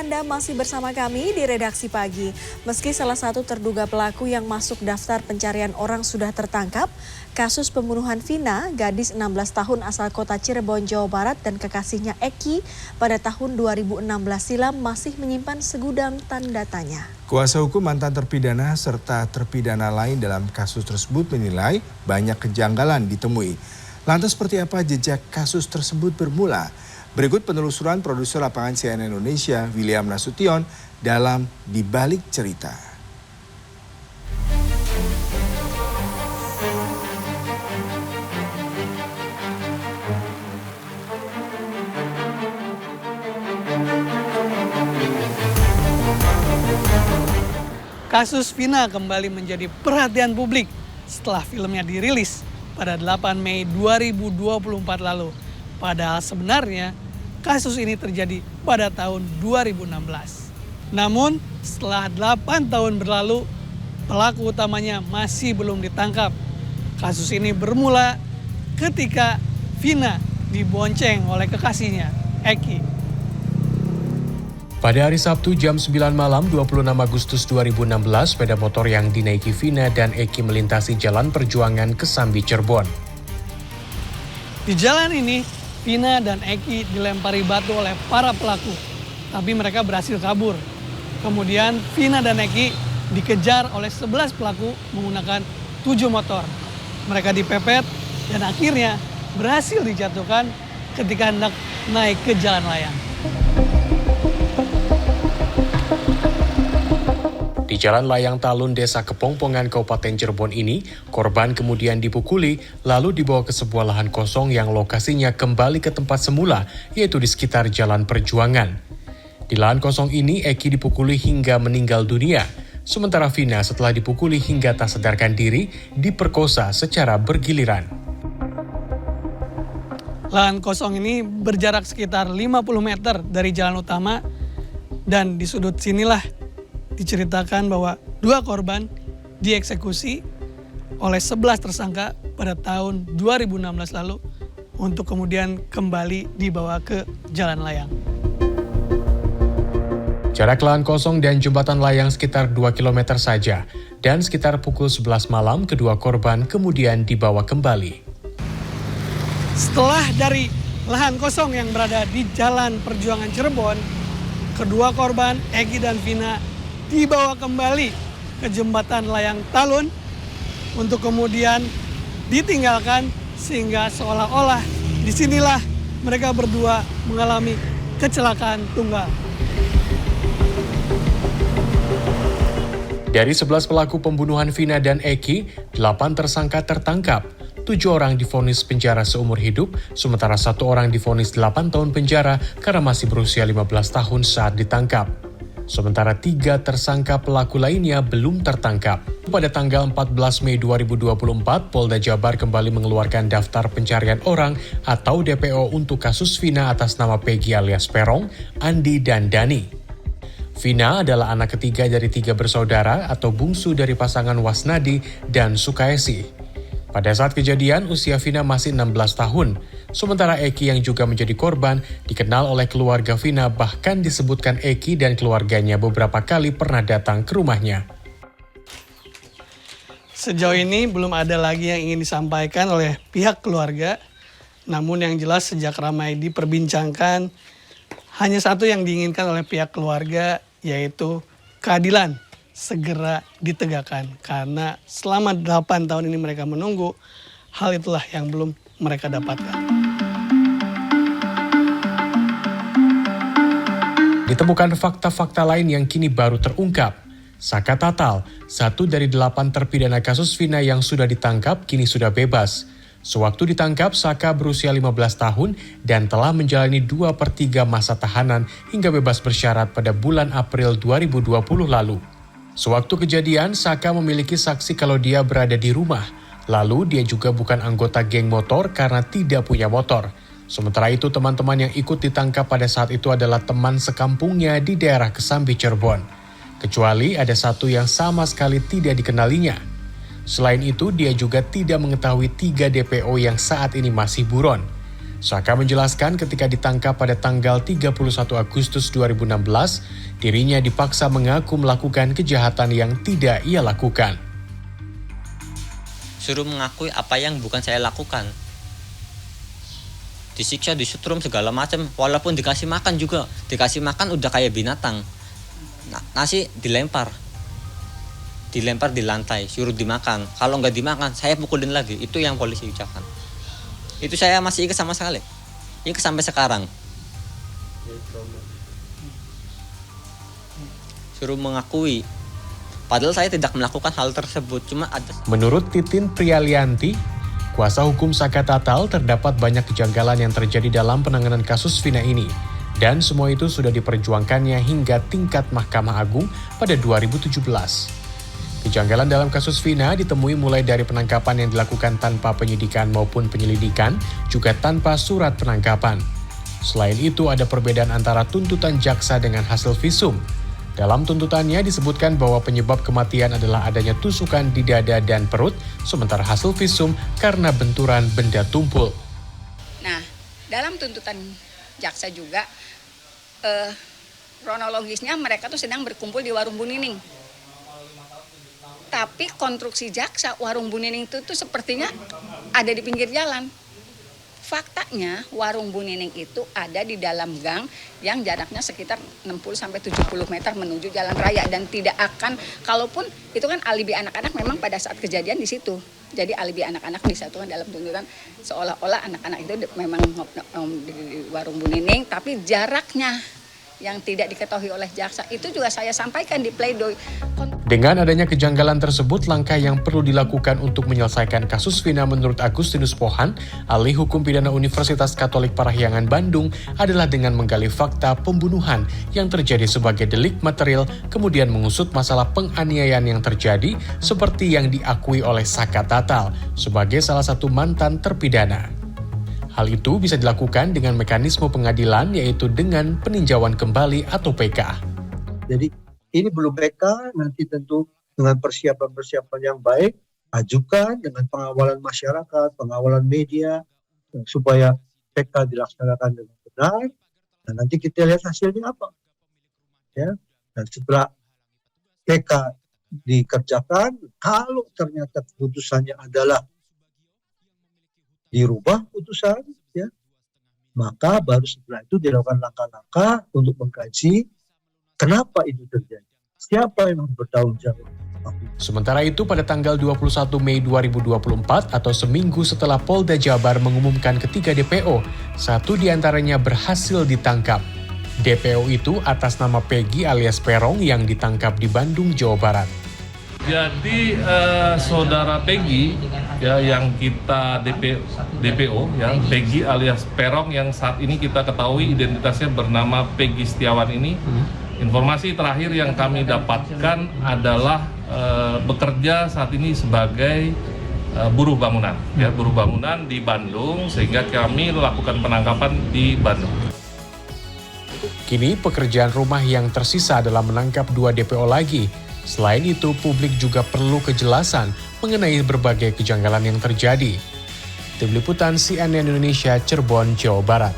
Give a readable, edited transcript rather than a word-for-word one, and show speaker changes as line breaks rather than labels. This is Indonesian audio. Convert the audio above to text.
Anda masih bersama kami di Redaksi Pagi. Meski salah satu terduga pelaku yang masuk daftar pencarian orang sudah tertangkap, kasus pembunuhan Vina, gadis 16 tahun asal kota Cirebon, Jawa Barat dan kekasihnya Eki pada tahun 2016 silam masih menyimpan segudang tanda tanya.
Kuasa hukum mantan terpidana serta terpidana lain dalam kasus tersebut menilai banyak kejanggalan ditemui. Lantas seperti apa jejak kasus tersebut bermula? Berikut penelusuran produser lapangan CNN Indonesia, William Nasution, dalam Di Balik Cerita.
Kasus Vina kembali menjadi perhatian publik setelah filmnya dirilis pada 8 Mei 2024 lalu. Padahal sebenarnya kasus ini terjadi pada tahun 2016. Namun setelah 8 tahun berlalu, pelaku utamanya masih belum ditangkap. Kasus ini bermula ketika Vina dibonceng oleh kekasihnya, Eki.
Pada hari Sabtu jam 9 malam 26 Agustus 2016, sepeda motor yang dinaiki Vina dan Eki melintasi Jalan Perjuangan Kesambi, Cirebon.
Di jalan ini, Vina dan Eki dilempari batu oleh para pelaku, tapi mereka berhasil kabur. Kemudian Vina dan Eki dikejar oleh 11 pelaku menggunakan 7 motor. Mereka dipepet dan akhirnya berhasil dijatuhkan ketika hendak naik ke jalan layang.
Di Jalan Layang Talun, Desa Kepongpongan, Kabupaten Cirebon ini, korban kemudian dipukuli lalu dibawa ke sebuah lahan kosong yang lokasinya kembali ke tempat semula, yaitu di sekitar Jalan Perjuangan. Di lahan kosong ini, Eki dipukuli hingga meninggal dunia, sementara Vina setelah dipukuli hingga tak sadarkan diri, diperkosa secara bergiliran.
Lahan kosong ini berjarak sekitar 50 meter dari jalan utama, dan di sudut sinilah diceritakan bahwa 2 korban dieksekusi oleh 11 tersangka pada tahun 2016 lalu untuk kemudian kembali dibawa ke jalan layang.
Jarak lahan kosong dan jembatan layang sekitar 2 km saja, dan sekitar pukul 11 malam kedua korban kemudian dibawa kembali.
Setelah dari lahan kosong yang berada di Jalan Perjuangan Cirebon, kedua korban Eki dan Vina dibawa kembali ke jembatan layang Talun untuk kemudian ditinggalkan sehingga seolah-olah disinilah mereka berdua mengalami kecelakaan tunggal.
Dari 11 pelaku pembunuhan Vina dan Eki, 8 tersangka tertangkap. 7 orang divonis penjara seumur hidup, sementara 1 orang divonis 8 tahun penjara karena masih berusia 15 tahun saat ditangkap. Sementara 3 tersangka pelaku lainnya belum tertangkap. Pada tanggal 14 Mei 2024, Polda Jabar kembali mengeluarkan daftar pencarian orang atau DPO untuk kasus Vina atas nama Peggy alias Perong, Andi, dan Dani. Vina adalah anak ketiga dari 3 bersaudara atau bungsu dari pasangan Wasnadi dan Sukaesi. Pada saat kejadian, usia Vina masih 16 tahun. Sementara Eki yang juga menjadi korban dikenal oleh keluarga Vina, bahkan disebutkan Eki dan keluarganya beberapa kali pernah datang ke rumahnya.
Sejauh ini belum ada lagi yang ingin disampaikan oleh pihak keluarga. Namun yang jelas sejak ramai diperbincangkan, hanya satu yang diinginkan oleh pihak keluarga, yaitu keadilan segera ditegakkan. Karena selama 8 tahun ini mereka menunggu, hal itulah yang belum mereka dapatkan.
Ditemukan fakta-fakta lain yang kini baru terungkap. Saka Tatal, 1 dari 8 terpidana kasus Vina yang sudah ditangkap, kini sudah bebas. Sewaktu ditangkap, Saka berusia 15 tahun dan telah menjalani 2/3 masa tahanan hingga bebas bersyarat pada bulan April 2020 lalu. Sewaktu kejadian, Saka memiliki saksi kalau dia berada di rumah. Lalu dia juga bukan anggota geng motor karena tidak punya motor. Sementara itu teman-teman yang ikut ditangkap pada saat itu adalah teman sekampungnya di daerah Kesambi, Cirebon. Kecuali ada satu yang sama sekali tidak dikenalinya. Selain itu dia juga tidak mengetahui 3 DPO yang saat ini masih buron. Saka menjelaskan ketika ditangkap pada tanggal 31 Agustus 2016, dirinya dipaksa mengaku melakukan kejahatan yang tidak ia lakukan.
Suruh mengakui apa yang bukan saya lakukan. Disiksa, disetrum segala macam, walaupun dikasih makan juga. Dikasih makan udah kayak binatang. Nasi dilempar di lantai, suruh dimakan. Kalau nggak dimakan, saya pukulin lagi. Itu yang polisi ucapkan. Itu saya masih ingat sama sekali. Ingat sampai sekarang. Suruh mengakui. Padahal saya tidak melakukan hal tersebut. Cuma ada.
Menurut Titin Prialianti, kuasa hukum Saka Tatal, terdapat banyak kejanggalan yang terjadi dalam penanganan kasus Vina ini. Dan semua itu sudah diperjuangkannya hingga tingkat Mahkamah Agung pada 2017. Kejanggalan dalam kasus Vina ditemui mulai dari penangkapan yang dilakukan tanpa penyidikan maupun penyelidikan, juga tanpa surat penangkapan. Selain itu, ada perbedaan antara tuntutan jaksa dengan hasil visum. Dalam tuntutannya disebutkan bahwa penyebab kematian adalah adanya tusukan di dada dan perut, sementara hasil visum karena benturan benda tumpul.
Nah, dalam tuntutan jaksa juga, kronologisnya mereka tuh sedang berkumpul di warung Bu Nining. Tapi konstruksi jaksa warung Bu Nining itu tuh sepertinya ada di pinggir jalan. Faktanya warung Bu Nining itu ada di dalam gang yang jaraknya sekitar 60-70 meter menuju jalan raya. Dan tidak akan, kalaupun itu kan alibi anak-anak memang pada saat kejadian di situ. Jadi alibi anak-anak disatukan dalam tuntutan seolah-olah anak-anak itu memang di warung Bu Nining. Tapi jaraknya yang tidak diketahui oleh jaksa itu juga saya sampaikan di pledoi.
Dengan adanya kejanggalan tersebut, langkah yang perlu dilakukan untuk menyelesaikan kasus Vina menurut Agustinus Pohan, ahli hukum pidana Universitas Katolik Parahyangan Bandung, adalah dengan menggali fakta pembunuhan yang terjadi sebagai delik material, kemudian mengusut masalah penganiayaan yang terjadi seperti yang diakui oleh Saka Tatal sebagai salah satu mantan terpidana. Hal itu bisa dilakukan dengan mekanisme pengadilan, yaitu dengan peninjauan kembali atau PK.
Jadi ini belum PK, nanti tentu dengan persiapan-persiapan yang baik, ajukan dengan pengawalan masyarakat, pengawalan media, supaya PK dilaksanakan dengan benar, dan nanti kita lihat hasilnya apa. Ya, dan setelah PK dikerjakan, kalau ternyata keputusannya adalah dirubah putusan, ya, maka baru setelah itu dilakukan langkah-langkah untuk mengkaji kenapa itu terjadi, siapa yang bertanggung jawab.
Sementara itu pada tanggal 21 Mei 2024 atau seminggu setelah Polda Jabar mengumumkan ketiga DPO, satu diantaranya berhasil ditangkap. DPO itu atas nama Peggy alias Perong yang ditangkap di Bandung, Jawa Barat.
Jadi saudara Peggy ya yang kita DPO ya, Peggy alias Perong yang saat ini kita ketahui identitasnya bernama Peggy Setiawan ini. Informasi terakhir yang kami dapatkan adalah bekerja saat ini sebagai buruh bangunan ya, buruh bangunan di Bandung, sehingga kami melakukan penangkapan di Bandung.
Kini pekerjaan rumah yang tersisa adalah menangkap 2 DPO lagi. Selain itu, publik juga perlu kejelasan mengenai berbagai kejanggalan yang terjadi. Tim Liputan CNN Indonesia, Cirebon, Jawa Barat.